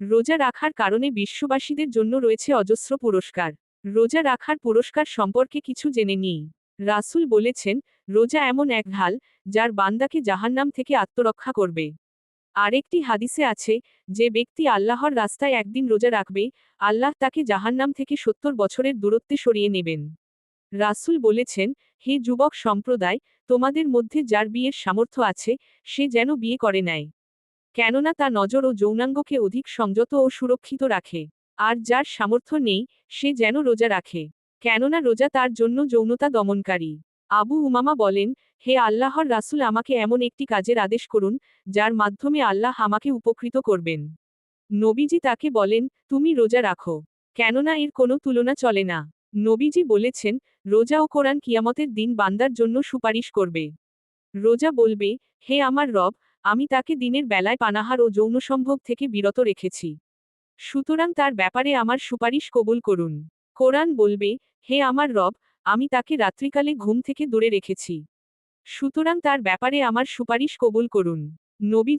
রোজা রাখার কারণে বিশ্ববাসীদের জন্য রয়েছে অজস্র পুরস্কার। রোজা রাখার পুরস্কার সম্পর্কে কিছু জেনে নিই। রাসূল বলেছেন, রোজা এমন এক ঢাল, যার বান্দাকে জাহান্নাম থেকে আত্মরক্ষা করবে। আরেকটি হাদিসে আছে, যে ব্যক্তি আল্লাহর রাস্তায় একদিন রোজা রাখবে, আল্লাহ তাকে জাহান্নাম থেকে ৭০ বছরের দূরত্বে সরিয়ে নেবেন। রাসূল বলেছেন, হে যুবক সম্প্রদায়, তোমাদের মধ্যে যার বিয়ের সামর্থ্য আছে, সে যেন বিয়ে করে নেয়। কেননা তা নজর ও যৌনাঙ্গকে অধিক সংযত ও সুরক্ষিত রাখে। আর যার সামর্থ্য নেই, সে যেন রোজা রাখে। কেননা রোজা তার জন্য যৌনতা দমনকারী। আবু উমামা বলেন, হে আল্লাহর রাসূল, আমাকে এমন একটি কাজের আদেশ করুন, যার মাধ্যমে আল্লাহ আমাকে উপকৃত করবেন। নবীজি তাকে বলেন, তুমি রোজা রাখো। কেননা এর কোনো তুলনা চলে না। নবীজি বলেছেন, রোজা ও কোরআন কিয়ামতের দিন বান্দার জন্য সুপারিশ করবে। রোজা বলবে, হে আমার রব, আমি তাকে দিনের বেলায় পানাহার ও যৌনসম্ভোগ থেকে বিরত রেখেছি। সুতরাং তার ব্যাপারে আমার সুপারিশ কবুল করুন। কোরআন বলবে, হে আমার রব, আমি তাকে রাত্রিকালে ঘুম থেকে দূরে রেখেছি। সুতরাং তার ব্যাপারে আমার সুপারিশ কবুল করুন। নবীজি